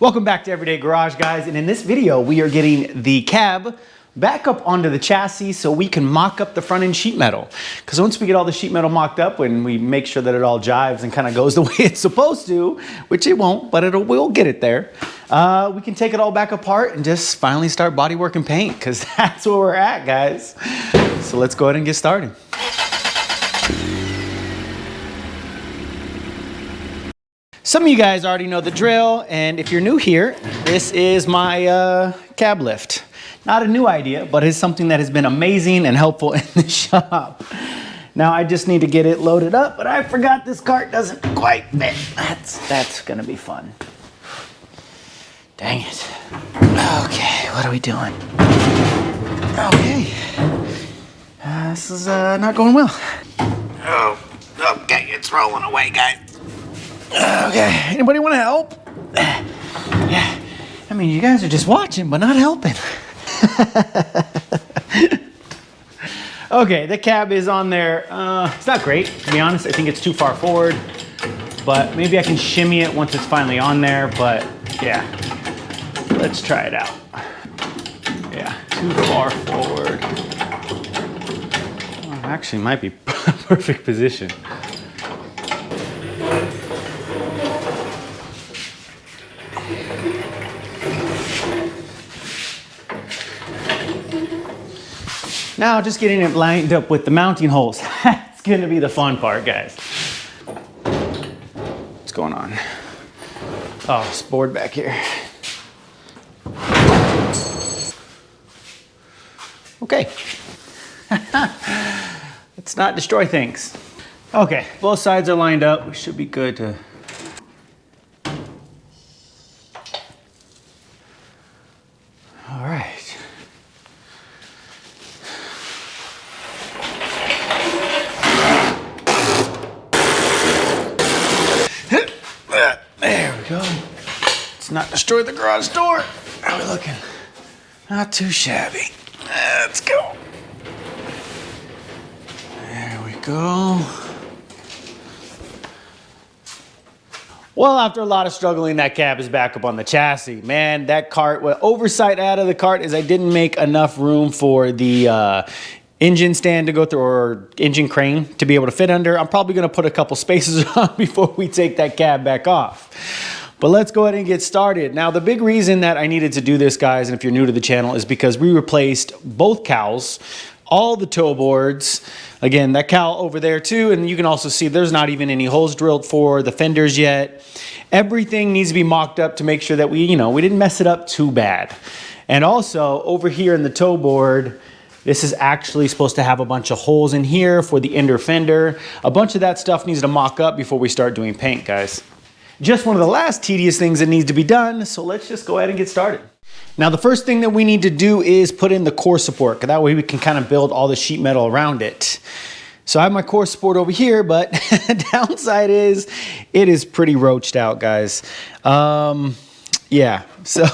Welcome back to Everyday Garage, guys, and in this video we are getting the cab back up onto the chassis so we can mock up the front end sheet metal. Because once we get all the sheet metal mocked up and we make sure that it all jives and kind of goes the way it's supposed to, which it won't, but we'll get it there, we can take it all back apart and just finally start bodywork and paint, because that's where we're at, guys. So let's go ahead and get started. Some of you guys already know the drill, and if you're new here, this is my cab lift. Not a new idea, but it's something that has been amazing and helpful in the shop. Now I just need to get it loaded up, but I forgot this cart doesn't quite fit. That's gonna be fun. Dang it. Okay, what are we doing? Okay. This is not going well. Oh, okay, it's rolling away, guys. Okay, anybody want to help? Yeah, I mean, you guys are just watching, but not helping. Okay, the cab is on there. It's not great, to be honest. I think it's too far forward, but maybe I can shimmy it once it's finally on there, but yeah, let's try it out. Yeah, too far forward. Oh, actually, might be perfect position. Now just getting it lined up with the mounting holes. That's gonna be the fun part, guys. What's going on? Oh, this board back here. Okay. Let's not destroy things. Okay, both sides are lined up. We should be good to... All right. There we go. Let's not destroy the garage door. How are we looking? Not too shabby. Let's go. There we go. Well, after a lot of struggling, that cab is back up on the chassis. Man, that cart, what oversight out of the cart is I didn't make enough room for the engine stand to go through, or engine crane to be able to fit under. I'm probably gonna put a couple spaces on before we take that cab back off. But let's go ahead and get started. Now, the big reason that I needed to do this, guys, and if you're new to the channel, is because we replaced both cowls, all the toe boards. Again, that cowl over there too, and you can also see there's not even any holes drilled for the fenders yet. Everything needs to be mocked up to make sure that we didn't mess it up too bad. And also, over here in the toe board, this is actually supposed to have a bunch of holes in here for the inner fender. A bunch of that stuff needs to mock up before we start doing paint, guys. Just one of the last tedious things that needs to be done, so let's just go ahead and get started. Now, the first thing that we need to do is put in the core support, because that way we can kind of build all the sheet metal around it. So I have my core support over here, but the downside is it is pretty roached out, guys. Yeah, so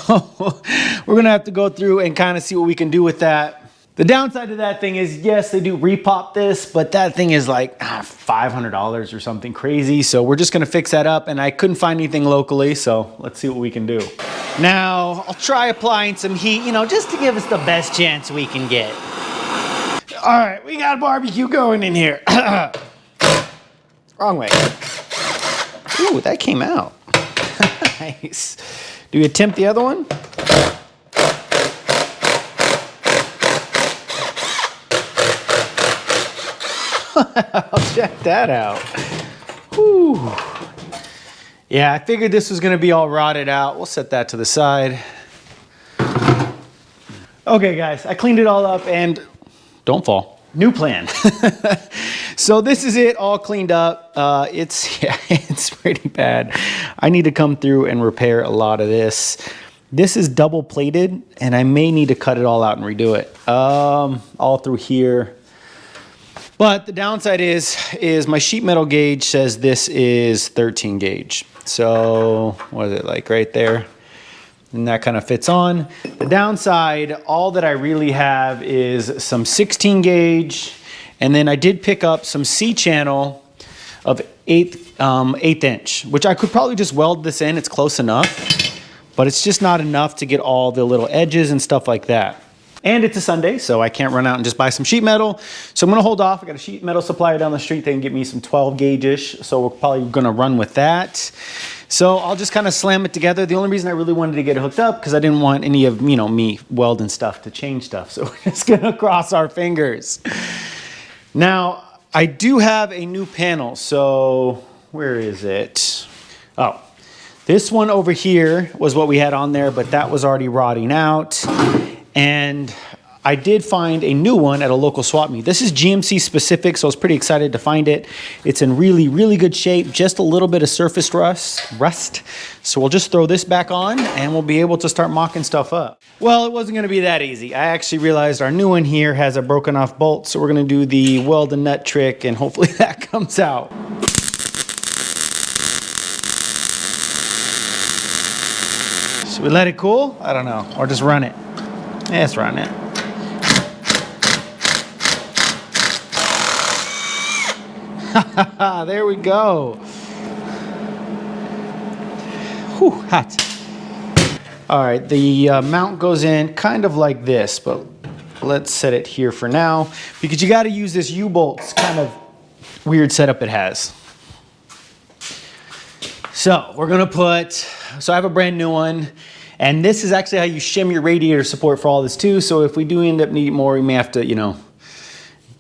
we're gonna have to go through and kind of see what we can do with that. The downside to that thing is, yes, they do repop this, but that thing is like $500 or something crazy. So we're just gonna fix that up, and I couldn't find anything locally, so let's see what we can do. Now, I'll try applying some heat, just to give us the best chance we can get. All right, we got a barbecue going in here. Wrong way. Ooh, that came out. Nice. Do we attempt the other one? I'll check that out. Whew. Yeah, I figured this was gonna be all rotted out. We'll set that to the side. Okay, guys, I cleaned it all up, and don't fall. New plan. So this is it, all cleaned up. It's pretty bad. I need to come through and repair a lot of this. This is double plated, and I may need to cut it all out and redo it. All through here. But the downside is my sheet metal gauge says this is 13 gauge. So what is it, like right there? And that kind of fits on. The downside, all that I really have is some 16 gauge. And then I did pick up some C-channel of eighth inch, which I could probably just weld this in. It's close enough. but it's just not enough to get all the little edges and stuff like that. And it's a Sunday, so I can't run out and just buy some sheet metal. So I'm gonna hold off. I got a sheet metal supplier down the street. They can get me some 12 gauge-ish. So we're probably gonna run with that. So I'll just kind of slam it together. The only reason I really wanted to get it hooked up because I didn't want any of, you know, me welding stuff to change stuff. So we're just gonna cross our fingers. Now, I do have a new panel. So where is it? Oh, this one over here was what we had on there, but that was already rotting out. And I did find a new one at a local swap meet. This is GMC specific, so I was pretty excited to find it. It's in really, really good shape, just a little bit of surface rust. So we'll just throw this back on and we'll be able to start mocking stuff up. Well, it wasn't gonna be that easy. I actually realized our new one here has a broken off bolt, so we're gonna do the weld and nut trick and hopefully that comes out. Should we let it cool? I don't know, or just run it. Yeah, let's run it. There we go. Whew, hot. All right, the mount goes in kind of like this, but let's set it here for now because you got to use this U-bolt. It's kind of weird setup it has. So we're gonna so I have a brand new one. And this is actually how you shim your radiator support for all this too. So if we do end up needing more, we may have to, you know,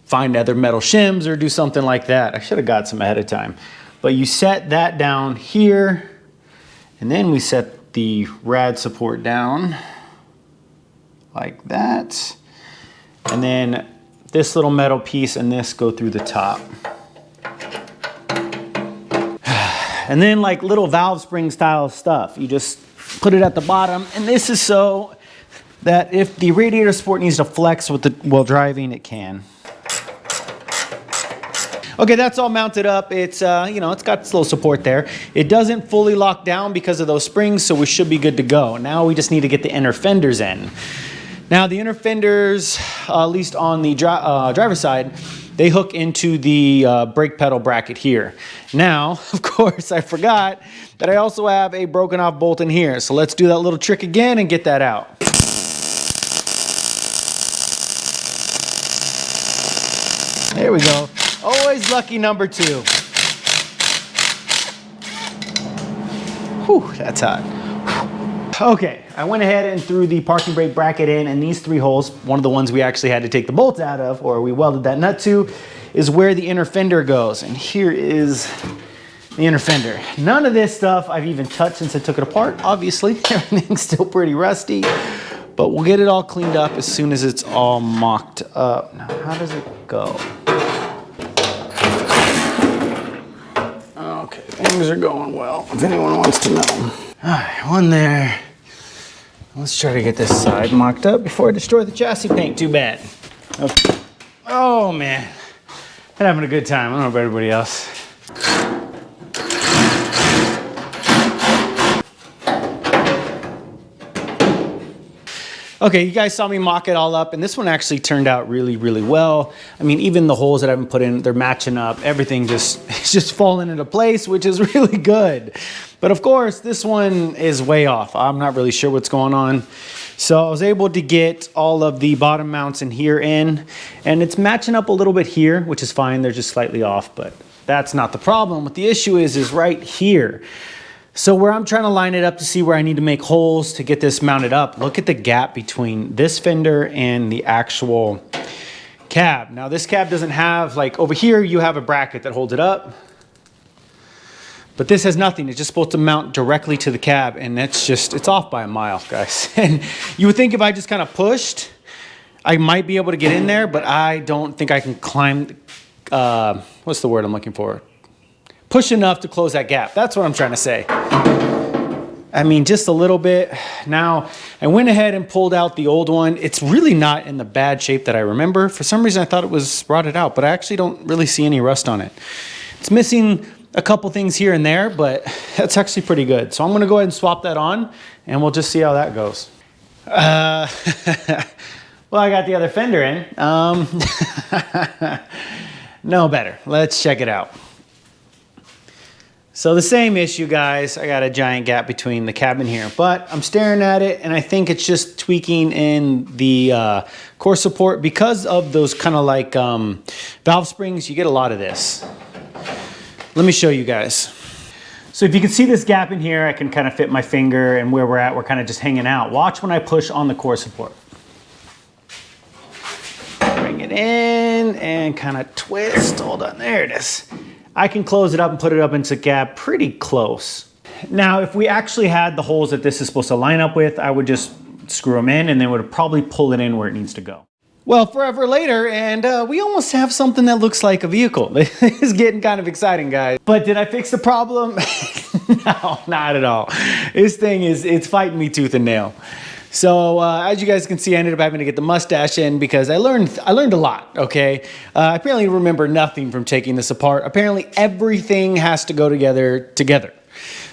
find other metal shims or do something like that. I should have got some ahead of time. But you set that down here, and then we set the rad support down like that. And then this little metal piece and this go through the top. And then like little valve spring style stuff, you just put it at the bottom, and this is so that if the radiator support needs to flex while driving, it can. Okay, that's all mounted up. It's you know, it's got its little support there. It doesn't fully lock down because of those springs, so we should be good to go. Now we just need to get the inner fenders in. Now the inner fenders, at least on the driver's side, they hook into the brake pedal bracket here. Now, of course, I forgot that I also have a broken off bolt in here. So let's do that little trick again and get that out. There we go. Always lucky number 2. Whew, that's hot. Okay, I went ahead and threw the parking brake bracket in, and these 3 holes, one of the ones we actually had to take the bolts out of, or we welded that nut to, is where the inner fender goes. And here is the inner fender. None of this stuff I've even touched since I took it apart. Obviously, everything's still pretty rusty, but we'll get it all cleaned up as soon as it's all mocked up. Now, how does it go? Okay, things are going well, if anyone wants to know. All right, one there. Let's try to get this side mocked up before I destroy the chassis paint too bad. Okay. Oh man, I'm having a good time. I don't know about everybody else. Okay, you guys saw me mock it all up, and this one actually turned out really, really well. I mean, even the holes that I haven't put in, they're matching up. Everything it's just falling into place, which is really good. But of course, this one is way off. I'm not really sure what's going on. So I was able to get all of the bottom mounts in here in, and it's matching up a little bit here, which is fine. They're just slightly off, but that's not the problem. What the issue is right here. So where I'm trying to line it up to see where I need to make holes to get this mounted up, look at the gap between this fender and the actual cab. Now this cab doesn't have, like over here, you have a bracket that holds it up. But this has nothing. It's just supposed to mount directly to the cab, and it's off by a mile, guys. And you would think if I just kind of pushed, I might be able to get in there, but I don't think I can climb, what's the word I'm looking for? Push enough to close that gap. That's what I'm trying to say. I mean, just a little bit. Now, I went ahead and pulled out the old one. It's really not in the bad shape that I remember. For some reason, I thought it was rotted out, but I actually don't really see any rust on it. It's missing a couple things here and there, but that's actually pretty good. So I'm gonna go ahead and swap that on, and we'll just see how that goes. Well, I got the other fender in. No better. Let's check it out. So the same issue, guys. I got a giant gap between the cabin here, but I'm staring at it and I think it's just tweaking in the core support. Because of those kind of like valve springs, you get a lot of this. Let me show you guys. So if you can see this gap in here, I can kind of fit my finger, and where we're kind of just hanging out. Watch when I push on the core support. Bring it in and kind of twist. Hold on, there it is. I can close it up and put it up into the gap pretty close. Now, if we actually had the holes that this is supposed to line up with, I would just screw them in and then would probably pull it in where it needs to go. Well, forever later, and we almost have something that looks like a vehicle. This is getting kind of exciting, guys. But did I fix the problem? No, not at all. This thing it's fighting me tooth and nail. So as you guys can see, I ended up having to get the mustache in because I learned a lot, okay? I apparently remember nothing from taking this apart. Apparently everything has to go together.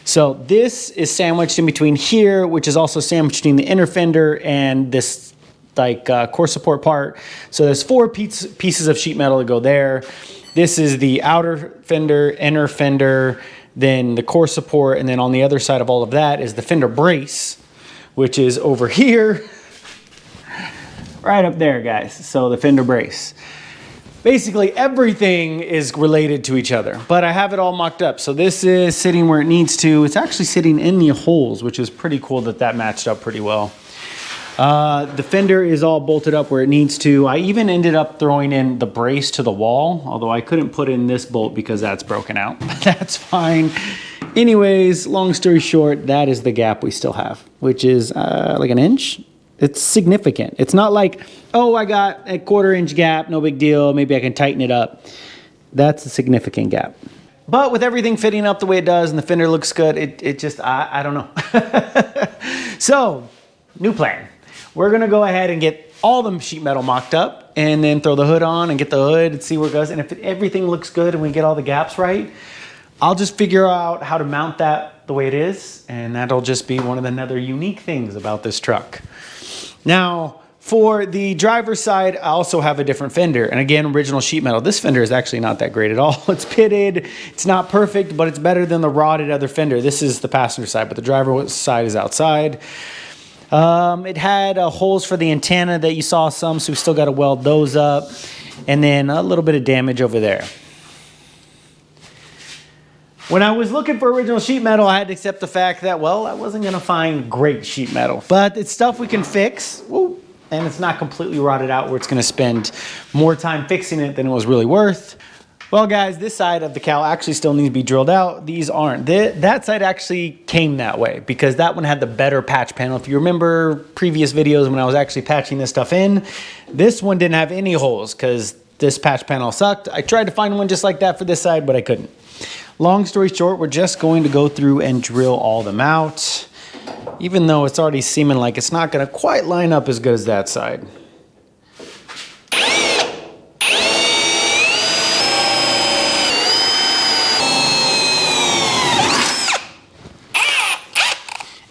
So this is sandwiched in between here, which is also sandwiched between the inner fender and this like core support part. So there's 4 pieces of sheet metal to go there. This is the outer fender, inner fender, then the core support, and then on the other side of all of that is the fender brace, which is over here, right up there, guys. So the fender brace. Basically everything is related to each other, but I have it all mocked up. So this is sitting where it needs to. It's actually sitting in the holes, which is pretty cool that matched up pretty well. The fender is all bolted up where it needs to. I even ended up throwing in the brace to the wall, although I couldn't put in this bolt because that's broken out. That's fine. Anyways, long story short, that is the gap we still have, which is like an inch. It's significant. It's not like, oh, I got a 1/4 inch gap, no big deal, maybe I can tighten it up. That's a significant gap. But with everything fitting up the way it does and the fender looks good, it just, I don't know. So, new plan. We're gonna go ahead and get all the sheet metal mocked up and then throw the hood on and get the hood and see where it goes. And if everything looks good and we get all the gaps right, I'll just figure out how to mount that the way it is, and that'll just be one of the other unique things about this truck. Now, for the driver's side, I also have a different fender, and again, original sheet metal. This fender is actually not that great at all. It's pitted, it's not perfect, but it's better than the rotted other fender. This is the passenger side, but the driver's side is outside. It had holes for the antenna that you saw some, so we still got to weld those up, and then a little bit of damage over there. When I was looking for original sheet metal, I had to accept the fact that, well, I wasn't going to find great sheet metal. But it's stuff we can fix, and it's not completely rotted out where it's going to spend more time fixing it than it was really worth. Well, guys, this side of the cowl actually still needs to be drilled out. These aren't. That side actually came that way because that one had the better patch panel. If you remember previous videos when I was actually patching this stuff in, this one didn't have any holes because this patch panel sucked. I tried to find one just like that for this side, but I couldn't. Long story short, we're just going to go through and drill all them out, even though it's already seeming like it's not going to quite line up as good as that side.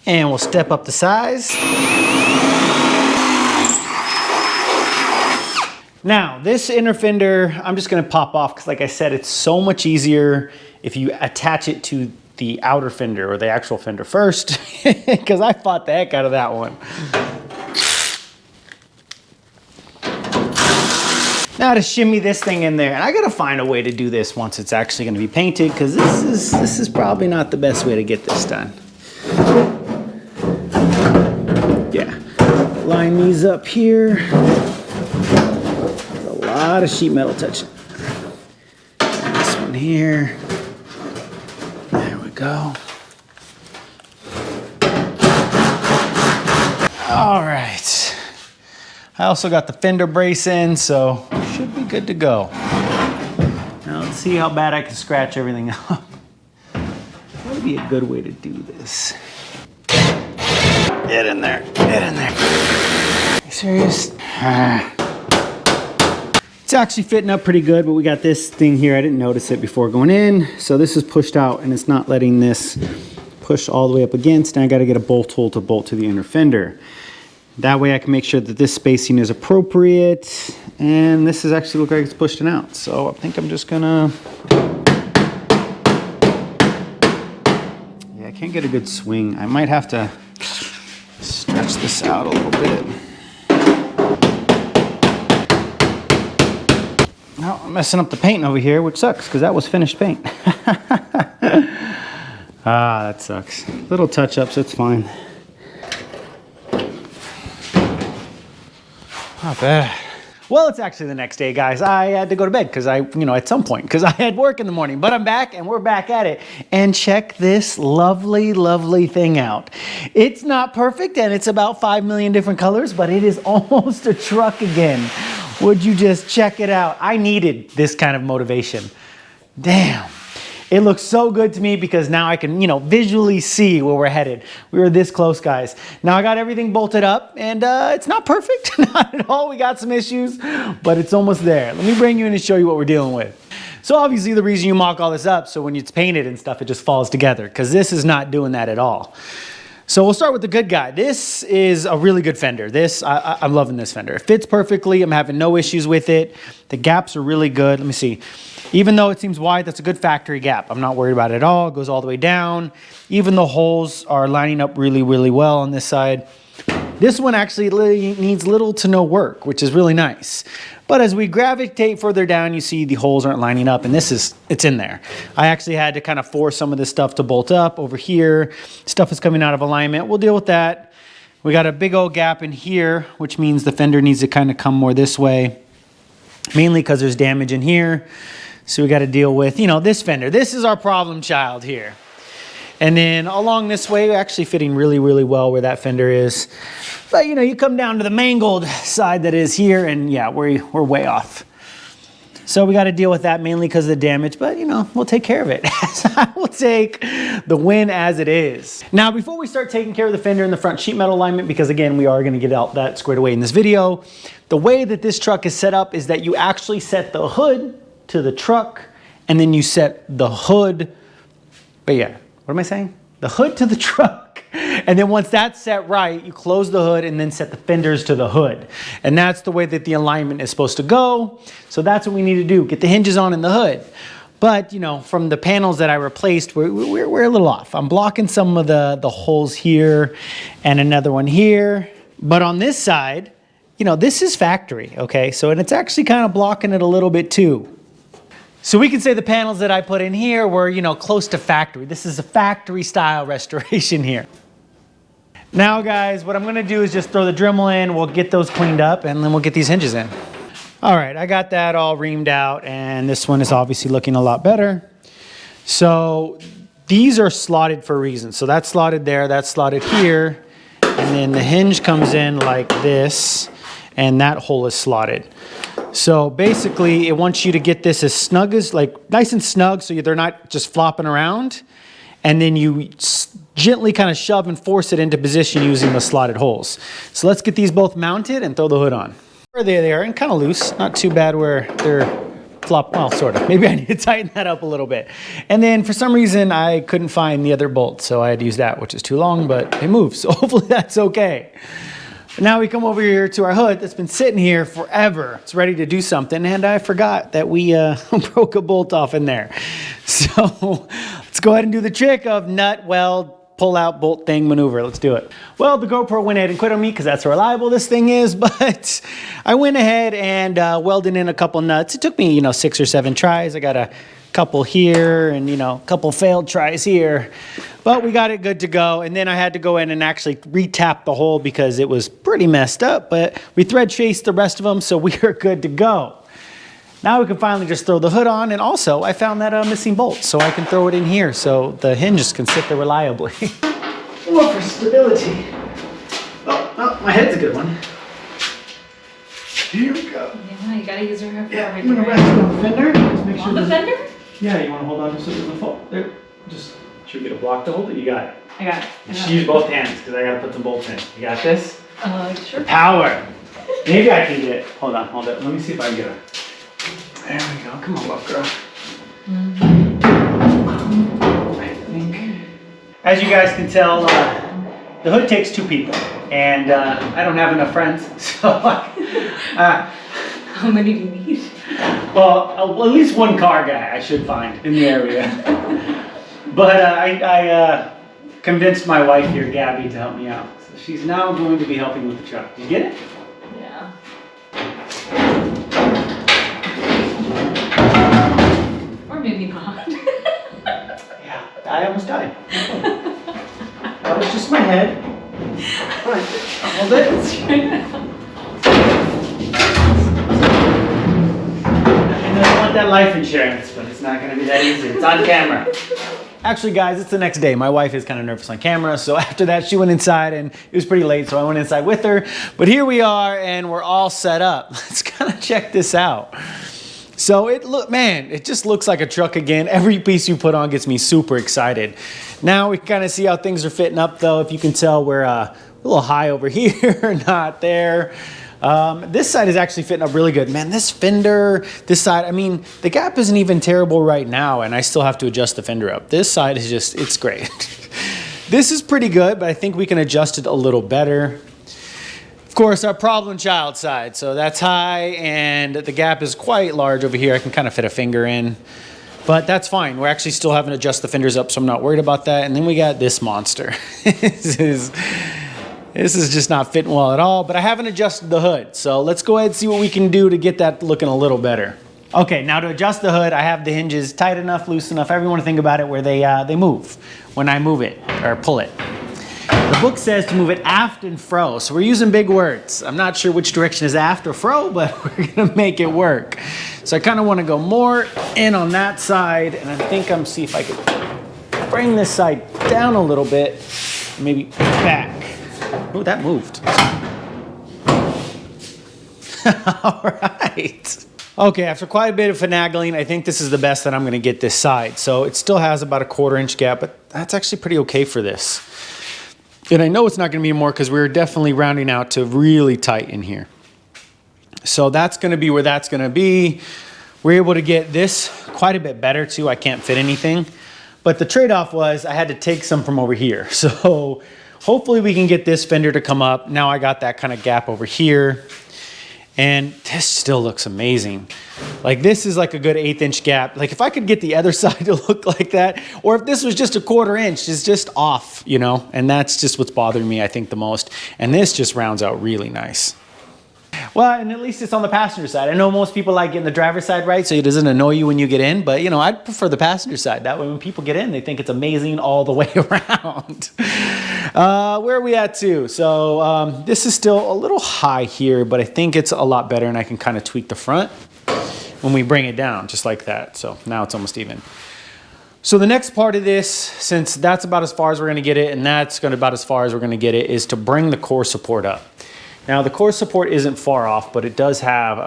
And we'll step up the size. Now, this inner fender, I'm just gonna pop off because like I said, it's so much easier if you attach it to the outer fender or the actual fender first, because I fought the heck out of that one. Now to shimmy this thing in there, and I gotta find a way to do this once it's actually gonna be painted, because this is probably not the best way to get this done. Yeah, line these up here. A lot of sheet metal touching. And this one here. There we go. All right. I also got the fender brace in, so should be good to go. Now let's see how bad I can scratch everything up. That would be a good way to do this. Get in there, get in there. Are you serious? It's actually fitting up pretty good, but we got this thing here. I didn't notice it before going in. So this is pushed out and it's not letting this push all the way up against, and I gotta get a bolt hole to bolt to the inner fender. That way I can make sure that this spacing is appropriate, and this is actually look like it's pushing out. So I think I'm just gonna can't get a good swing. I might have to stretch this out a little bit. Now I'm messing up the paint over here, which sucks because that was finished paint. Ah, that sucks. Little touch-ups, it's fine. Not bad. Well, it's actually the next day, guys. I had to go to bed because at some point, because I had work in the morning, but I'm back and we're back at it. And check this lovely, lovely thing out. It's not perfect and it's about 5 million different colors, but it is almost a truck again. Would you just check it out? I needed this kind of motivation. Damn. It looks so good to me because now I can, visually see where we're headed. We were this close, guys. Now I got everything bolted up and it's not perfect, not at all. We got some issues, but it's almost there. Let me bring you in and show you what we're dealing with. So obviously the reason you mock all this up, so when it's painted and stuff, it just falls together because this is not doing that at all. So we'll start with the good guy. This is a really good fender. I'm loving this fender. It fits perfectly. I'm having no issues with it. The gaps are really good. Let me see. Even though it seems wide, that's a good factory gap. I'm not worried about it at all. It goes all the way down. Even the holes are lining up really, really well on this side. This one actually needs little to no work, which is really nice. But as we gravitate further down, you see the holes aren't lining up, and it's in there. I actually had to kind of force some of this stuff to bolt up over here. Stuff is coming out of alignment. We'll deal with that. We got a big old gap in here, which means the fender needs to kind of come more this way, mainly because there's damage in here. So we got to deal with, this fender. This is our problem child here. And then along this way, we're actually fitting really, really well where that fender is. But, you come down to the mangled side that is here, and yeah, we're way off. So we got to deal with that mainly because of the damage, but, we'll take care of it. I will take the win as it is. Now, before we start taking care of the fender and the front sheet metal alignment, because again, we are going to get out that squared away in this video, the way that this truck is set up is that you actually set the hood to the truck, and then you set the hood, but yeah, what am I saying? The hood to the truck. And then once that's set right, you close the hood and then set the fenders to the hood. And that's the way that the alignment is supposed to go. So that's what we need to do, get the hinges on in the hood. But, from the panels that I replaced, we're a little off. I'm blocking some of the holes here and another one here. But on this side, this is factory, okay? So, and it's actually kind of blocking it a little bit too. So we can say the panels that I put in here were, close to factory. This is a factory style restoration here. Now guys, what I'm gonna do is just throw the Dremel in, we'll get those cleaned up, and then we'll get these hinges in. All right, I got that all reamed out, and this one is obviously looking a lot better. So these are slotted for a reason. So that's slotted there, that's slotted here, and then the hinge comes in like this, and that hole is slotted. So basically it wants you to get this as snug as, nice and snug so they're not just flopping around. And then you gently kind of shove and force it into position using the slotted holes. So let's get these both mounted and throw the hood on. There they are, and kind of loose, not too bad where they're flopped, well, sort of. Maybe I need to tighten that up a little bit. And then for some reason I couldn't find the other bolt, so I had to use that, which is too long, but it moves. So hopefully that's okay. Now we come over here to our hood that's been sitting here forever. It's ready to do something, and I forgot that we broke a bolt off in there. So let's go ahead and do the trick of nut, weld, pull out, bolt thing maneuver. Let's do it. Well, the GoPro went ahead and quit on me because that's how reliable this thing is, but I went ahead and welded in a couple nuts. It took me, 6 or 7 tries. I got a couple here and, a couple failed tries here. But we got it good to go, and then I had to go in and actually re-tap the hole because it was pretty messed up, but we thread chased the rest of them, so we are good to go. Now we can finally just throw the hood on, and also I found that missing bolt, so I can throw it in here so the hinges can sit there reliably. More for stability. Oh, my head's a good one. Here we go. Yeah, you gotta use her head for I'm gonna rest it on the fender. Just make sure on the fender? Yeah, you wanna hold on to it so it doesn't fall. There, just. Should we get a block to hold it? You got it. I got it. You should use both hands because I gotta put some bolts in. You got this? Sure. Power. Maybe I can get it. Hold on, hold it. Let me see if I can get it. There we go. Come on, love girl. I think. As you guys can tell, the hood takes 2 people, and I don't have enough friends, so. How many do you need? Well, at least 1 car guy I should find in the area. But convinced my wife here, Gabby, to help me out. So she's now going to be helping with the truck. Did you get it? Yeah. Or maybe not. Yeah, I almost died. That was just my head. All right, hold it. I know you want that life insurance, but it's not going to be that easy. It's on camera. Actually, guys, it's the next day. My wife is kind of nervous on camera, so after that, she went inside, and it was pretty late, so I went inside with her. But here we are, and we're all set up. Let's kind of check this out. So it just looks like a truck again. Every piece you put on gets me super excited. Now we can kind of see how things are fitting up, though. If you can tell, we're a little high over here, not there. This side is actually fitting up really good. Man, this fender, this side, I mean, the gap isn't even terrible right now, and I still have to adjust the fender up. This side is just, it's great. This is pretty good, but I think we can adjust it a little better. Of course, our problem child side. So that's high, and the gap is quite large over here. I can kind of fit a finger in, but that's fine. We're actually still having to adjust the fenders up, so I'm not worried about that. And then we got this monster. This is just not fitting well at all, but I haven't adjusted the hood. So let's go ahead and see what we can do to get that looking a little better. Okay, now to adjust the hood, I have the hinges tight enough, loose enough. Everyone think about it where they move when I move it or pull it. The book says to move it aft and fro, so we're using big words. I'm not sure which direction is aft or fro, but we're gonna make it work. So I kind of want to go more in on that side, and I think I'm see if I could bring this side down a little bit, maybe back. Oh, that moved. All right. Okay, after quite a bit of finagling, I think this is the best that I'm gonna get this side. So it still has about a 1/4 inch gap, but that's actually pretty okay for this. And I know it's not gonna be more because we're definitely rounding out to really tight in here. So that's gonna be where that's gonna be. We're able to get this quite a bit better too. I can't fit anything. But the trade-off was I had to take some from over here. So hopefully we can get this fender to come up. Now I got that kind of gap over here. And this still looks amazing. Like this is like a good 1/8 inch gap. Like if I could get the other side to look like that, or if this was just a 1/4 inch, it's just off, you know? And that's just what's bothering me, I think, the most. And this just rounds out really nice. Well, and at least it's on the passenger side. I know most people like getting the driver's side right, so it doesn't annoy you when you get in, but you know, I'd prefer the passenger side. That way when people get in, they think it's amazing all the way around. Where are we at too? So this is still a little high here, but I think it's a lot better, and I can kind of tweak the front when we bring it down, just like that. So now it's almost even. So the next part of this, since that's about as far as we're gonna get it, and that's gonna about as far as we're gonna get it, is to bring the core support up. Now the core support isn't far off, but it does have,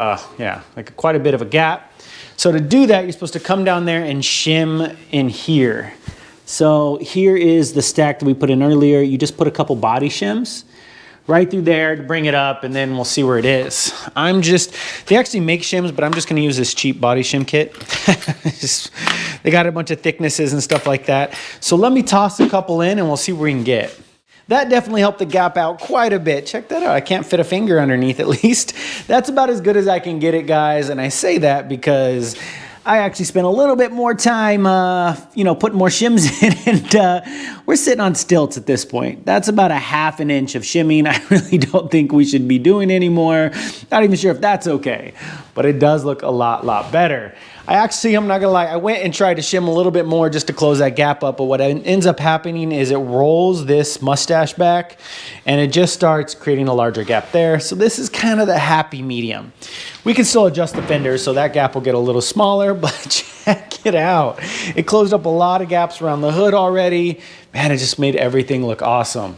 like quite a bit of a gap. So to do that, you're supposed to come down there and shim in here. So here is the stack that we put in earlier. You just put a couple body shims right through there to bring it up, and then we'll see where it is. They actually make shims, but I'm just gonna use this cheap body shim kit. They got a bunch of thicknesses and stuff like that. So let me toss a couple in and we'll see what we can get. That definitely helped the gap out quite a bit. Check that out. I can't fit a finger underneath at least. That's about as good as I can get it, guys. And I say that because I actually spent a little bit more time, putting more shims in, and we're sitting on stilts at this point. That's about a 1/2 inch of shimming. I really don't think we should be doing anymore. Not even sure if that's okay, but it does look a lot better. I'm not gonna lie, I went and tried to shim a little bit more just to close that gap up, but what ends up happening is it rolls this mustache back and it just starts creating a larger gap there. So this is kind of the happy medium. We can still adjust the fenders so that gap will get a little smaller, but check it out. It closed up a lot of gaps around the hood already. Man, it just made everything look awesome.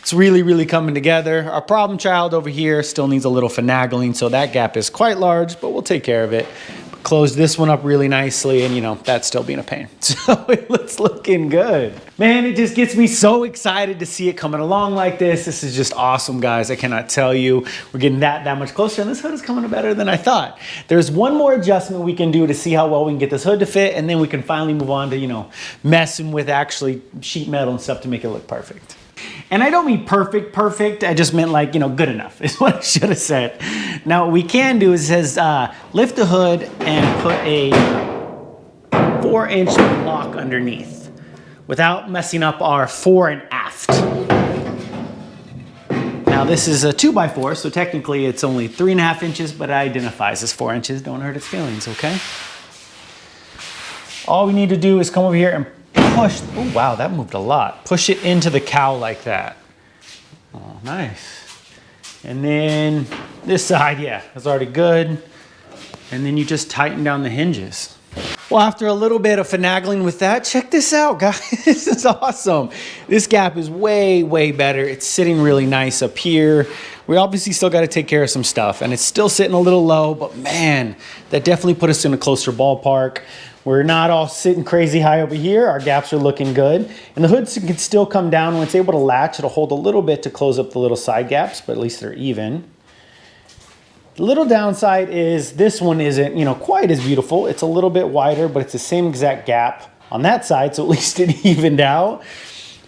It's really coming together. Our problem child over here still needs a little finagling, so that gap is quite large, but we'll take care of it. Close this one up really nicely, and you know, that's still being a pain. So it's looking good. Man, it just gets me so excited to see it coming along like this. This is just awesome, guys. I cannot tell you. We're getting that much closer, and this hood is coming better than I thought. There's one more adjustment we can do to see how well we can get this hood to fit, and then we can finally move on to, you know, messing with actually sheet metal and stuff to make it look perfect. And I don't mean perfect. I just meant like, you know, good enough is what I should have said. Now what we can do is it says lift the hood and put a 4-inch lock underneath without messing up our fore and aft. Now this is a 2x4, so technically it's only 3.5 inches, but it identifies as 4 inches. Don't hurt its feelings, okay? All we need to do is come over here and push. Oh wow, that moved a lot. Push it into the cowl like that. Oh, nice. And then this side, yeah, that's already good. And then you just tighten down the hinges. Well, after a little bit of finagling with that, check this out, guys. This is awesome. This gap is way, way better. It's sitting really nice up here. We obviously still got to take care of some stuff, and it's still sitting a little low, but man, that definitely put us in a closer ballpark. We're not all sitting crazy high over here. Our gaps are looking good. And the hood can still come down. When it's able to latch, it'll hold a little bit to close up the little side gaps, but at least they're even. The little downside is this one isn't, you know, quite as beautiful. It's a little bit wider, but it's the same exact gap on that side, so at least it evened out.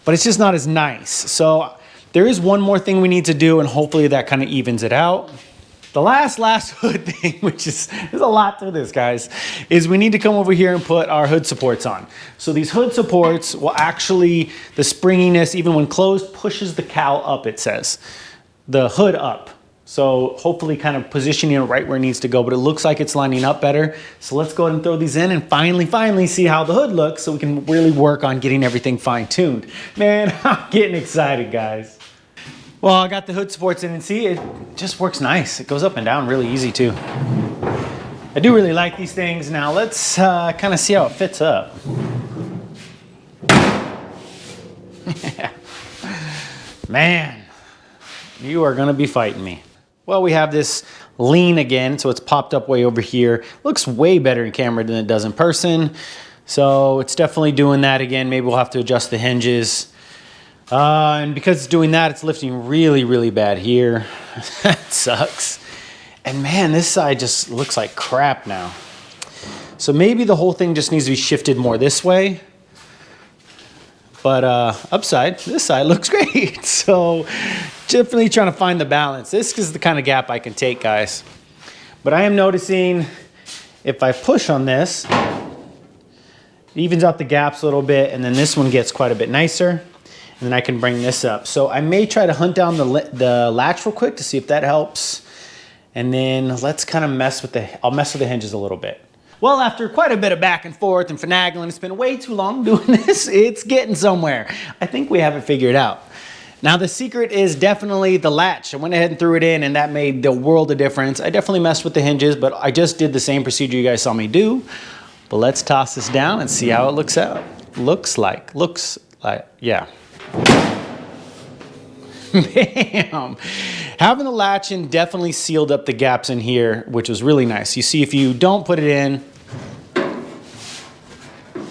But it's just not as nice. So there is one more thing we need to do, and hopefully that kind of evens it out. The last hood thing, which is, there's a lot to this, guys, is we need to come over here and put our hood supports on. So these hood supports will actually, the springiness, even when closed, pushes the cowl up, it says. The hood up. So hopefully kind of positioning it right where it needs to go, but it looks like it's lining up better. So let's go ahead and throw these in and finally see how the hood looks so we can really work on getting everything fine-tuned. Man, I'm getting excited, guys. Well, I got the hood supports in, and see, it just works nice. It goes up and down really easy too. I do really like these things. Now let's kind of see how it fits up. Man, you are gonna be fighting me. Well, we have this lean again, so it's popped up way over here. Looks way better in camera than it does in person. So it's definitely doing that again. Maybe we'll have to adjust the hinges. And because it's doing that, it's lifting really, really bad here. That sucks. And man, this side just looks like crap now. So maybe the whole thing just needs to be shifted more this way. But upside, this side looks great. So definitely trying to find the balance. This is the kind of gap I can take, guys. But I am noticing if I push on this, it evens out the gaps a little bit, and then this one gets quite a bit nicer. And then I can bring this up. So I may try to hunt down the latch real quick to see if that helps. And then let's kind of mess with I'll mess with the hinges a little bit. Well, after quite a bit of back and forth and finagling, it's been way too long doing this. It's getting somewhere. I think we have it figured out. Now the secret is definitely the latch. I went ahead and threw it in, and that made the world of difference. I definitely messed with the hinges, but I just did the same procedure you guys saw me do. But let's toss this down and see how it looks out. Looks like, yeah. Bam! Having the latch in definitely sealed up the gaps in here, which was really nice. You see, if you don't put it in,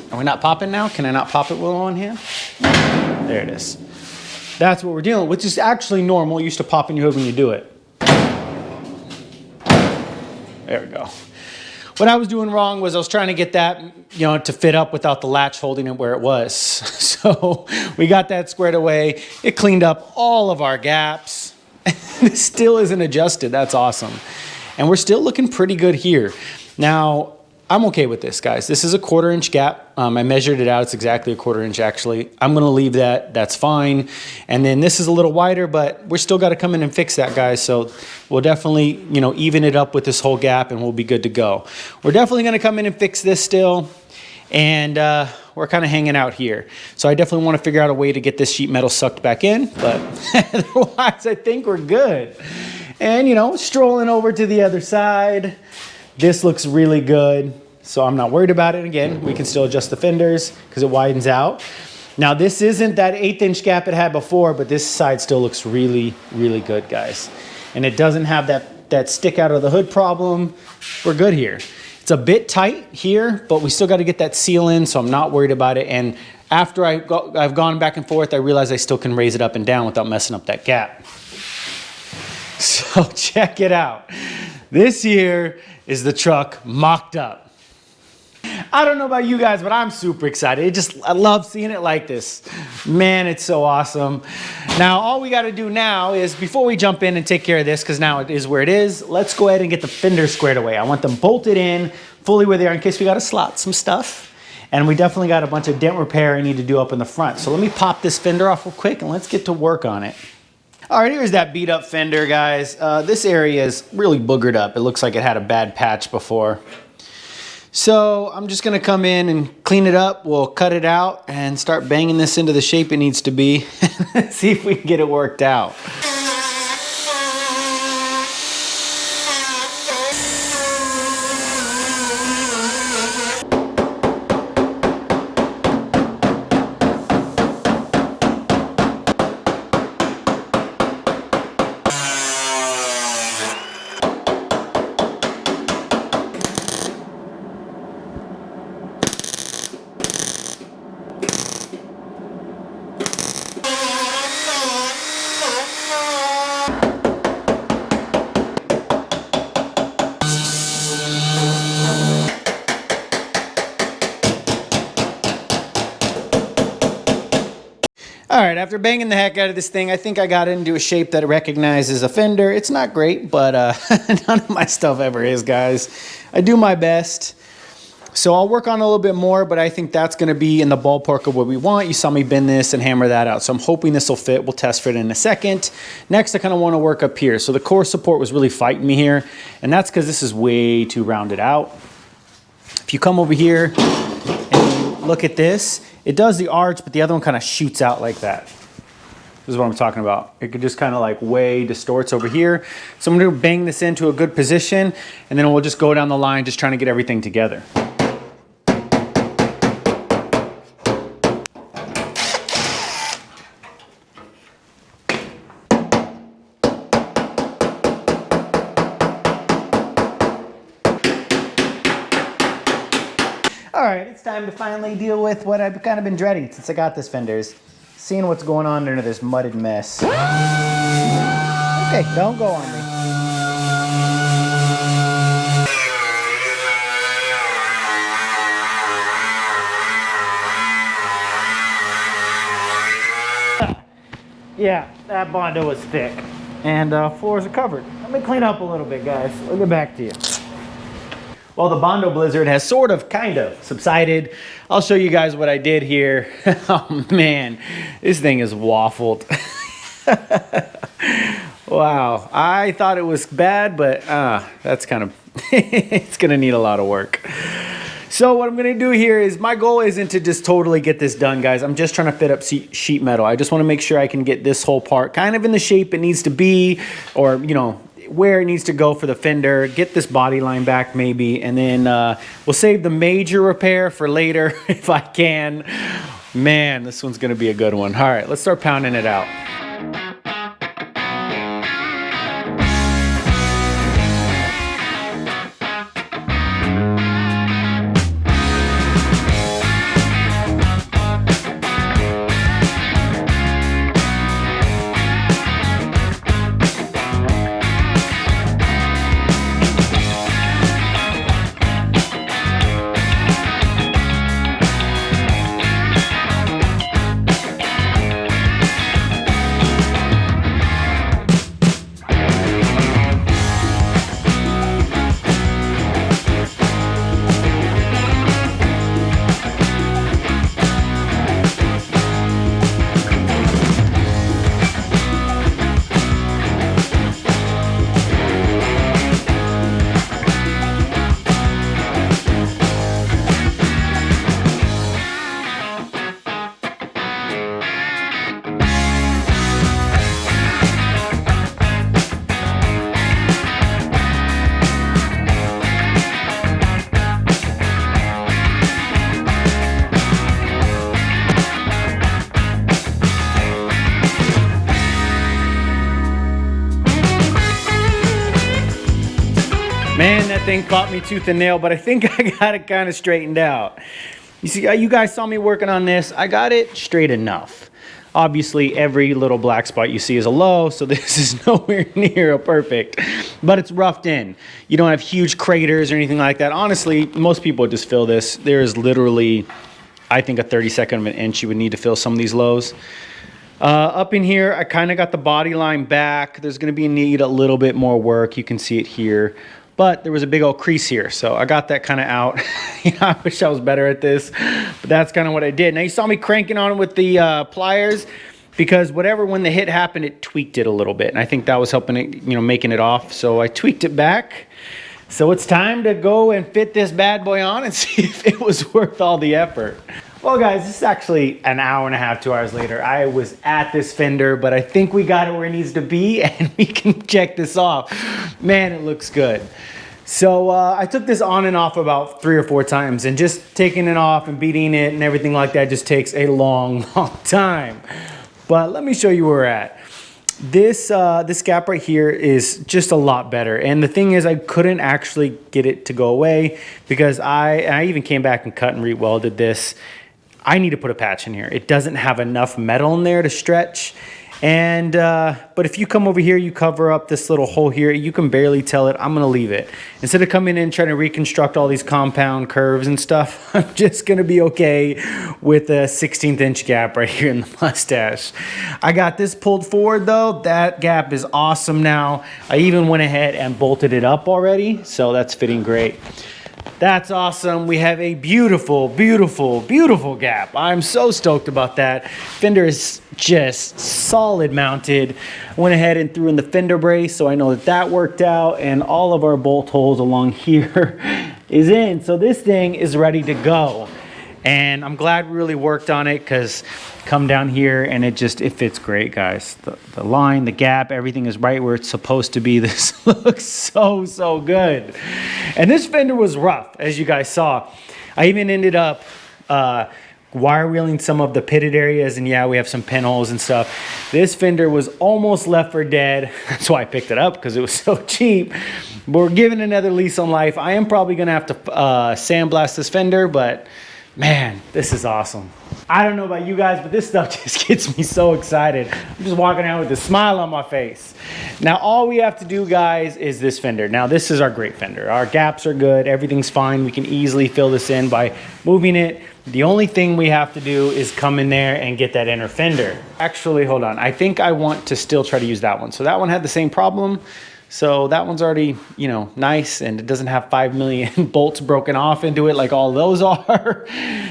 are we not popping now? Can I not pop it while on here? There it is. That's what we're dealing with, which is actually normal. You used to pop in your hood when you do it. There we go. What I was doing wrong was I was trying to get that, you know, to fit up without the latch holding it where it was. So we got that squared away. It cleaned up all of our gaps. It still isn't adjusted. That's awesome. And we're still looking pretty good here. Now, I'm okay with this, guys. This is a 1/4 inch gap. I measured it out. It's exactly a 1/4 inch, actually. I'm going to leave that. That's fine. And then this is a little wider, but we're still got to come in and fix that, guys. So we'll definitely, you know, even it up with this whole gap, and we'll be good to go. We're definitely going to come in and fix this still. And we're kind of hanging out here. So I definitely want to figure out a way to get this sheet metal sucked back in. But otherwise, I think we're good. And, you know, strolling over to the other side. This looks really good, so I'm not worried about it. Again, we can still adjust the fenders because it widens out. Now, this isn't that 1/8 inch gap it had before, but this side still looks really, really good, guys. And it doesn't have that stick out of the hood problem. We're good here. It's a bit tight here, but we still got to get that seal in, so I'm not worried about it. And after I've gone back and forth, I realize I still can raise it up and down without messing up that gap. So check it out. This here is the truck mocked up. I don't know about you guys, but I'm super excited. I love seeing it like this. Man, it's so awesome. Now, all we got to do now is, before we jump in and take care of this, because now it is where it is, let's go ahead and get the fenders squared away. I want them bolted in fully where they are in case we got to slot some stuff. And we definitely got a bunch of dent repair I need to do up in the front. So let me pop this fender off real quick and let's get to work on it. All right, here's that beat up fender, guys. This area is really boogered up. It looks like it had a bad patch before. So I'm just gonna come in and clean it up. We'll cut it out and start banging this into the shape it needs to be. See if we can get it worked out. All right, after banging the heck out of this thing, I think I got it into a shape that recognizes a fender. It's not great, but none of my stuff ever is, guys. I do my best. So I'll work on it a little bit more, but I think that's gonna be in the ballpark of what we want. You saw me bend this and hammer that out. So I'm hoping this will fit. We'll test fit in a second. Next, I kind of wanna work up here. So the core support was really fighting me here, and that's because this is way too rounded out. If you come over here and you look at this, it does the arch, but the other one kind of shoots out like that. This is what I'm talking about. It could just kind of like way distorts over here. So I'm gonna bang this into a good position, and then we'll just go down the line just trying to get everything together. All right, it's time to finally deal with what I've kind of been dreading since I got this fenders. Seeing what's going on under this mudded mess. Okay, don't go on me. Yeah, that Bondo was thick. And floors are covered. Let me clean up a little bit, guys. We'll get back to you. Well, the Bondo blizzard has sort of, kind of subsided. I'll show you guys what I did here. Oh man, this thing is waffled. Wow, I thought it was bad, but that's kind of, it's gonna need a lot of work. So what I'm gonna do here is, my goal isn't to just totally get this done, guys. I'm just trying to fit up sheet metal. I just wanna make sure I can get this whole part kind of in the shape it needs to be, or, you know, where it needs to go for the fender, get this body line back maybe, and then we'll save the major repair for later if I can. Man, this one's gonna be a good one. All right, let's start pounding it out. Man, that thing caught me tooth and nail, but I think I got it kind of straightened out. You see, you guys saw me working on this. I got it straight enough. Obviously, every little black spot you see is a low, so this is nowhere near a perfect, but it's roughed in. You don't have huge craters or anything like that. Honestly, most people would just fill this. There is literally, I think, a 32nd of an inch you would need to fill some of these lows. Up in here, I kind of got the body line back. There's going to be need a little bit more work. You can see it here. but there was a big old crease here. So I got that kind of out. You know, I wish I was better at this, but that's kind of what I did. Now you saw me cranking on with the pliers because when the hit happened, it tweaked it a little bit. And I think that was helping it, you know, making it off. So I tweaked it back. So it's time to go and fit this bad boy on and see if it was worth all the effort. Well guys, this is actually an hour and a half, 2 hours later. I was at this fender, but I think we got it where it needs to be and we can check this off. Man, it looks good. So I took this on and off about 3 or 4 times, and just taking it off and beating it and everything like that just takes a long, long time. But let me show you where we're at. This gap right here is just a lot better. And the thing is, I couldn't actually get it to go away because I even came back and cut and re-welded this. I need to put a patch in here. It doesn't have enough metal in there to stretch. And, but if you come over here, you cover up this little hole here, you can barely tell it. I'm gonna leave it. Instead of coming in trying to reconstruct all these compound curves and stuff, I'm just gonna be okay with a 16th inch gap right here in the mustache. I got this pulled forward though. That gap is awesome now. I even went ahead and bolted it up already, so that's fitting great. That's awesome. We have a beautiful, beautiful, beautiful gap. I'm so stoked about that. Fender is just solid mounted. I went ahead and threw in the fender brace, so I know that that worked out, and all of our bolt holes along here is in. So this thing is ready to go. And I'm glad we really worked on it because come down here and it fits great, guys. The line, the gap, everything is right where it's supposed to be. This looks so, so good. And this fender was rough, as you guys saw. I even ended up wire wheeling some of the pitted areas, and yeah, we have some pinholes and stuff. This fender was almost left for dead. That's why I picked it up, because it was so cheap. But we're giving another lease on life. I am probably gonna have to sandblast this fender, but man, this is awesome. I don't know about you guys, but this stuff just gets me so excited. I'm just walking out with a smile on my face. Now, all we have to do, guys, is this fender. Now, this is our great fender. Our gaps are good. Everything's fine. We can easily fill this in by moving it. The only thing we have to do is come in there and get that inner fender. Actually, hold on. I think I want to still try to use that one. So that one had the same problem. So that one's already, you know, nice, and it doesn't have 5 million bolts broken off into it like all those are.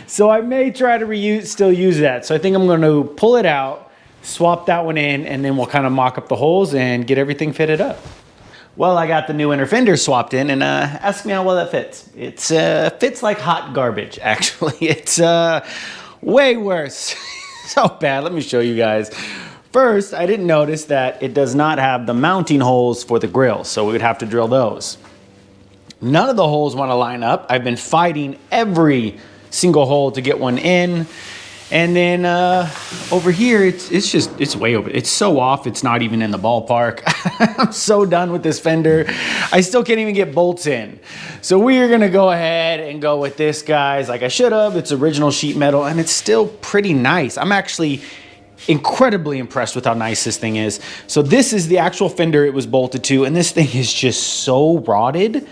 So I may try to still use that. So I think I'm going to pull it out, swap that one in, and then we'll kind of mock up the holes and get everything fitted up. Well, I got the new inner fender swapped in, and ask me how well that fits. It fits like hot garbage, actually. It's way worse. So bad. Let me show you guys. First, I didn't notice that it does not have the mounting holes for the grill, so we would have to drill those. None of the holes want to line up. I've been fighting every single hole to get one in. And then over here, it's way over. It's so off, it's not even in the ballpark. I'm so done with this fender. I still can't even get bolts in. So we are gonna go ahead and go with this, guys, like I should have. It's original sheet metal, and it's still pretty nice. I'm actually incredibly impressed with how nice this thing is. So this is the actual fender it was bolted to, and this thing is just so rotted,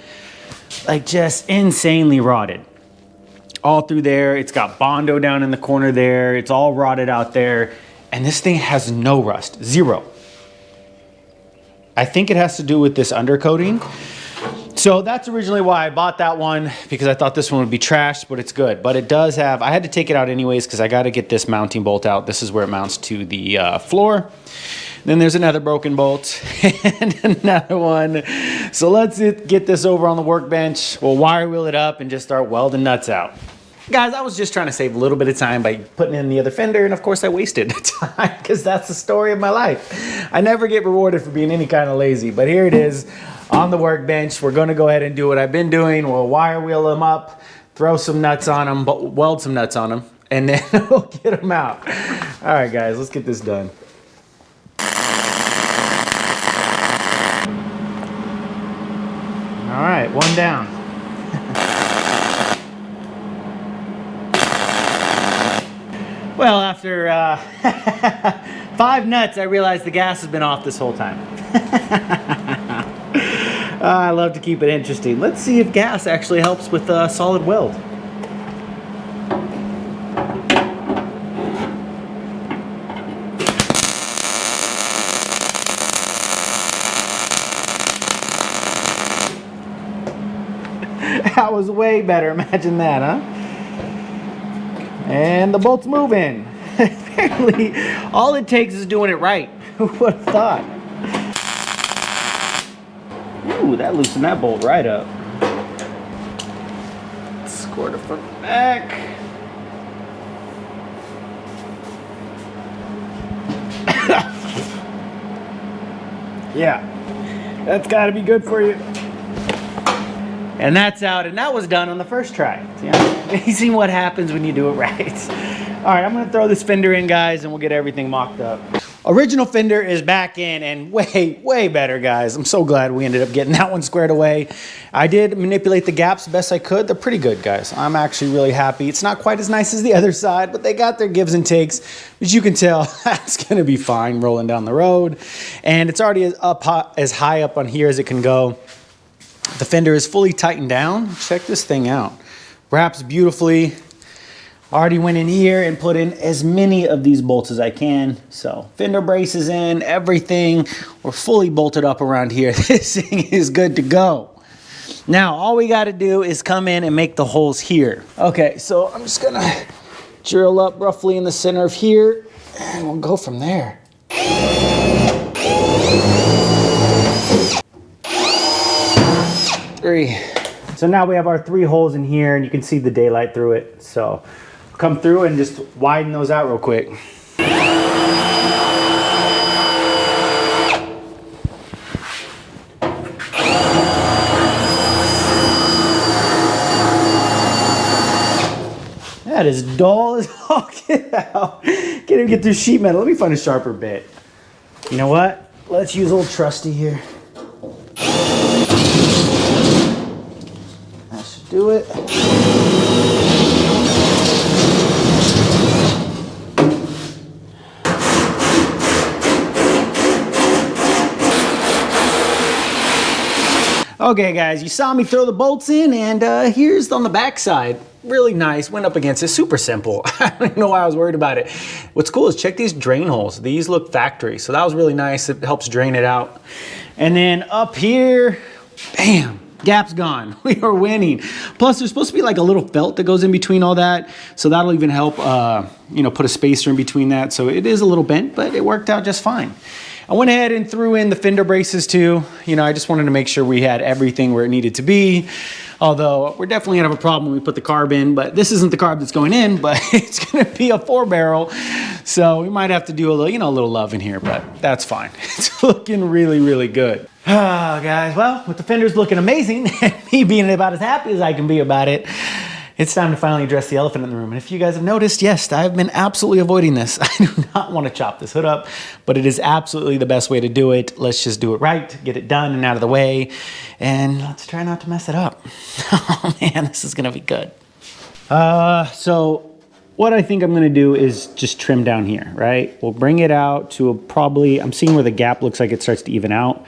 like just insanely rotted. All through there, it's got Bondo down in the corner there, it's all rotted out there, and this thing has no rust, zero. I think it has to do with this undercoating. So that's originally why I bought that one, because I thought this one would be trashed, but it's good. But it does have, I had to take it out anyways because I got to get this mounting bolt out. This is where it mounts to the floor. Then there's another broken bolt and another one. So let's get this over on the workbench. We'll wire wheel it up and just start welding nuts out. Guys, I was just trying to save a little bit of time by putting in the other fender, and of course I wasted time because that's the story of my life. I never get rewarded for being any kind of lazy, but here it is on the workbench. We're gonna go ahead and do what I've been doing. We'll wire wheel them up, throw some nuts on them, weld some nuts on them, and then we'll get them out. All right, guys, let's get this done. All right, one down. Well, after 5 nuts, I realized the gas has been off this whole time. I love to keep it interesting. Let's see if gas actually helps with a solid weld. That was way better. Imagine that, huh? And the bolt's moving. Apparently, all it takes is doing it right. Who would have thought? Ooh, that loosened that bolt right up. Squirt it from the back. Yeah, that's got to be good for you. And that's out, and that was done on the first try. Yeah, amazing what happens when you do it right. All right, I'm gonna throw this fender in, guys, and we'll get everything mocked up. Original fender is back in and way better, guys. I'm so glad we ended up getting that one squared away. I did manipulate the gaps the best I could. They're pretty good, guys. I'm actually really happy. It's not quite as nice as the other side, but they got their gives and takes. As you can tell, that's gonna be fine rolling down the road. And it's already as high up on here as it can go. The fender is fully tightened down. Check this thing out. Wraps beautifully. Already went in here and put in as many of these bolts as I can. So fender braces in, everything. We're fully bolted up around here. This thing is good to go. Now, all we got to do is come in and make the holes here. Okay, so I'm just going to drill up roughly in the center of here, and we'll go from there. Three. So now we have our 3 holes in here, and you can see the daylight through it. So come through and just widen those out real quick. That is dull as all get out. Can't even get through sheet metal. Let me find a sharper bit. You know what? Let's use old trusty here. That should do it. Okay guys, you saw me throw the bolts in, and here's on the back side. Really nice, went up against it, super simple. I don't even know why I was worried about it. What's cool is check these drain holes. These look factory, so that was really nice. It helps drain it out. And then up here, bam, gap's gone. We are winning. Plus there's supposed to be like a little felt that goes in between all that, so that'll even help you know, put a spacer in between that. So it is a little bent, but it worked out just fine. I went ahead and threw in the fender braces too. You know, I just wanted to make sure we had everything where it needed to be. Although we're definitely gonna have a problem when we put the carb in, but this isn't the carb that's going in, but it's gonna be a 4-barrel. So we might have to do a little, you know, a little love in here, but that's fine. It's looking really, really good. Oh, guys, well, with the fenders looking amazing and me being about as happy as I can be about it, it's time to finally address the elephant in the room. And if you guys have noticed, yes, I've been absolutely avoiding this. I do not want to chop this hood up, but it is absolutely the best way to do it. Let's just do it right, get it done and out of the way, and let's try not to mess it up. Oh man, this is gonna be good. So what I think I'm gonna do is just trim down here, right? We'll bring it out to probably, I'm seeing where the gap looks like it starts to even out,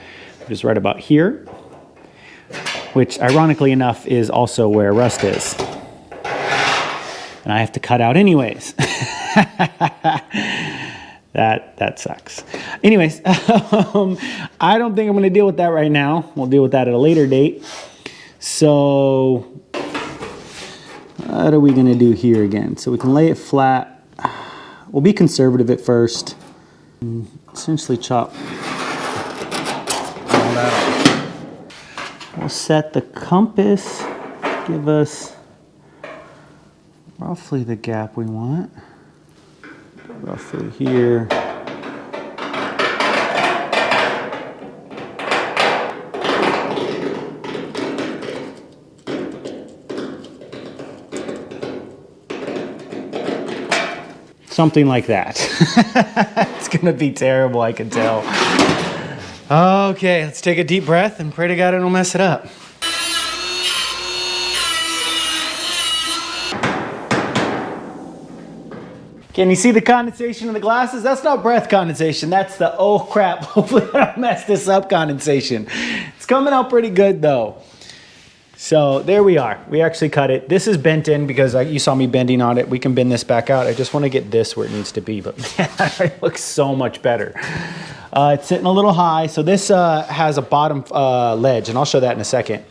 just right about here, which ironically enough is also where rust is. And I have to cut out anyways. That sucks. Anyways, I don't think I'm gonna deal with that right now. We'll deal with that at a later date. So what are we gonna do here again? So we can lay it flat. We'll be conservative at first. Essentially chop all that off. We'll set the compass, give us roughly the gap we want, roughly here. Something like that. It's gonna be terrible, I can tell. Okay, let's take a deep breath and pray to God I don't mess it up. Can you see the condensation in the glasses? That's not breath condensation. That's the, oh crap, hopefully I don't mess this up condensation. It's coming out pretty good though. So there we are. We actually cut it. This is bent in because you saw me bending on it. We can bend this back out. I just want to get this where it needs to be, but man, it looks so much better. It's sitting a little high. So this has a bottom ledge, and I'll show that in a second.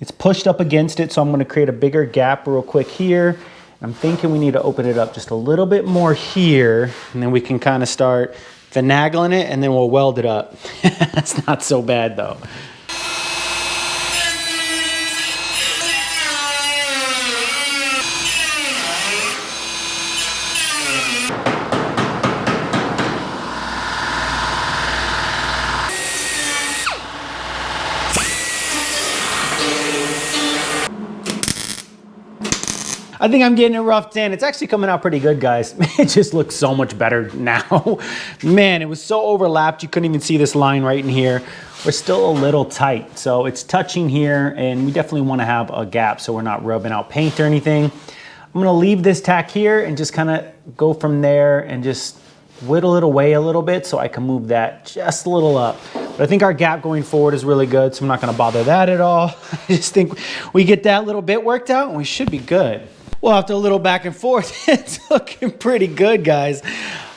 It's pushed up against it, so I'm gonna create a bigger gap real quick here. I'm thinking we need to open it up just a little bit more here, and then we can kind of start finagling it, and then we'll weld it up. That's not so bad though. I think I'm getting it roughed in. It's actually coming out pretty good, guys. It just looks so much better now. Man, it was so overlapped, you couldn't even see this line right in here. We're still a little tight, so it's touching here, and we definitely want to have a gap so we're not rubbing out paint or anything. I'm gonna leave this tack here and just kind of go from there and just whittle it away a little bit so I can move that just a little up. But I think our gap going forward is really good, so I'm not gonna bother that at all. I just think we get that little bit worked out and we should be good. Well, after a little back and forth, it's looking pretty good, guys.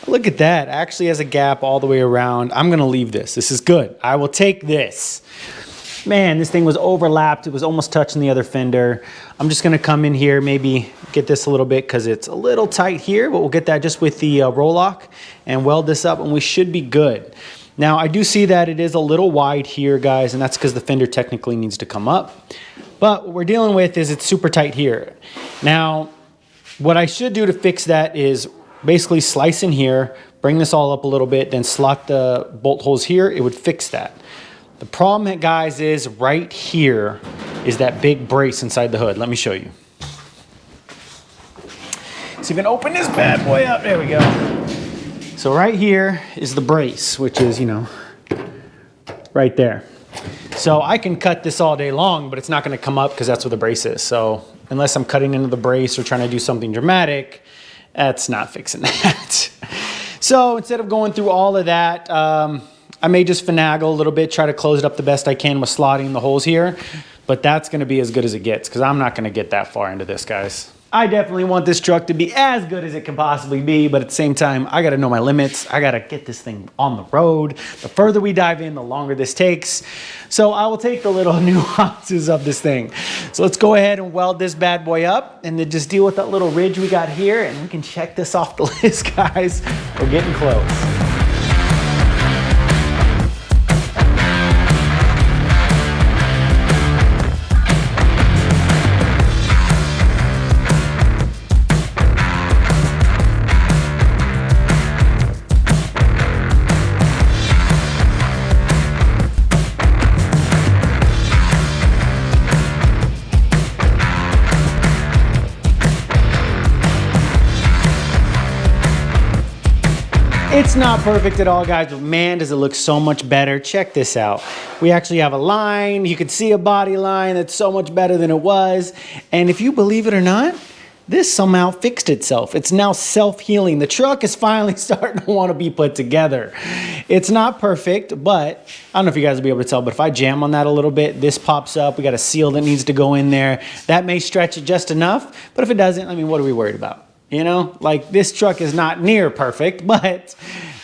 Look at that. Actually has a gap all the way around. I'm gonna leave this. This is good. I will take this. Man, this thing was overlapped. It was almost touching the other fender. I'm just gonna come in here, maybe get this a little bit because it's a little tight here, but we'll get that just with the roll lock and weld this up and we should be good. Now, I do see that it is a little wide here, guys, and that's because the fender technically needs to come up. But what we're dealing with is it's super tight here. Now, what I should do to fix that is basically slice in here, bring this all up a little bit, then slot the bolt holes here. It would fix that. The problem, guys, is right here is that big brace inside the hood. Let me show you. So you can open this bad boy up. There we go. So right here is the brace, which is, you know, right there. So I can cut this all day long, but it's not going to come up because that's where the brace is. So unless I'm cutting into the brace or trying to do something dramatic, that's not fixing that. So instead of going through all of that, I may just finagle a little bit, try to close it up the best I can with slotting the holes here. But that's going to be as good as it gets because I'm not going to get that far into this, guys. I definitely want this truck to be as good as it can possibly be, but at the same time, I gotta know my limits. I gotta get this thing on the road. The further we dive in, the longer this takes. So I will take the little nuances of this thing. So let's go ahead and weld this bad boy up and then just deal with that little ridge we got here and we can check this off the list, guys. We're getting close. It's not perfect at all, guys, but man, does it look so much better. Check this out. We actually have a line. You can see a body line that's so much better than it was. And if you believe it or not, this somehow fixed itself. It's now self-healing. The truck is finally starting to want to be put together. It's not perfect, but I don't know if you guys will be able to tell, but if I jam on that a little bit, this pops up. We got a seal that needs to go in there. That may stretch it just enough, but if it doesn't, I mean, what are we worried about? You know, like this truck is not near perfect, but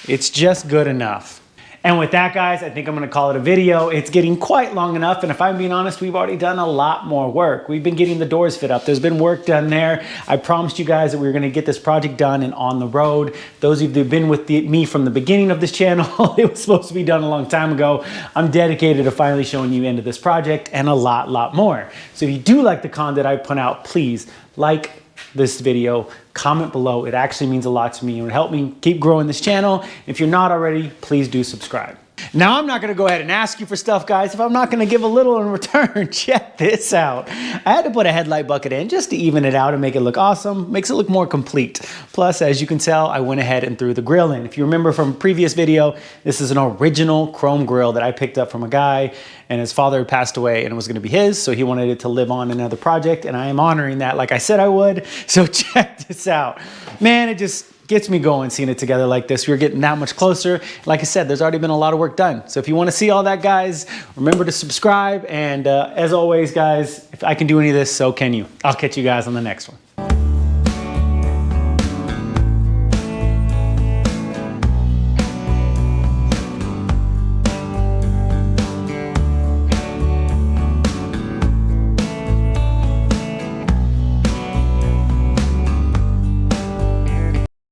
it's just good enough. And with that, guys, I think I'm gonna call it a video. It's getting quite long enough, and if I'm being honest, we've already done a lot more work. We've been getting the doors fit up. There's been work done there. I promised you guys that we were gonna get this project done and on the road. Those of you who've been with me from the beginning of this channel, it was supposed to be done a long time ago. I'm dedicated to finally showing you into this project and a lot more. So if you do like the content I put out, please like this video, comment below. It actually means a lot to me. It would help me keep growing this channel. If you're not already, please do subscribe. Now, I'm not going to go ahead and ask you for stuff, guys, if I'm not going to give a little in return. Check this out. I had to put a headlight bucket in just to even it out and make it look awesome. Makes it look more complete. Plus, as you can tell, I went ahead and threw the grill in. If you remember from a previous video, this is an original chrome grill that I picked up from a guy, and his father had passed away and it was going to be his, so he wanted it to live on another project, and I am honoring that like I said I would. So check this out. Man, it just gets me going seeing it together like this. We're getting that much closer. Like I said, there's already been a lot of work done. So if you want to see all that, guys, remember to subscribe. And as always, guys, if I can do any of this, so can you. I'll catch you guys on the next one.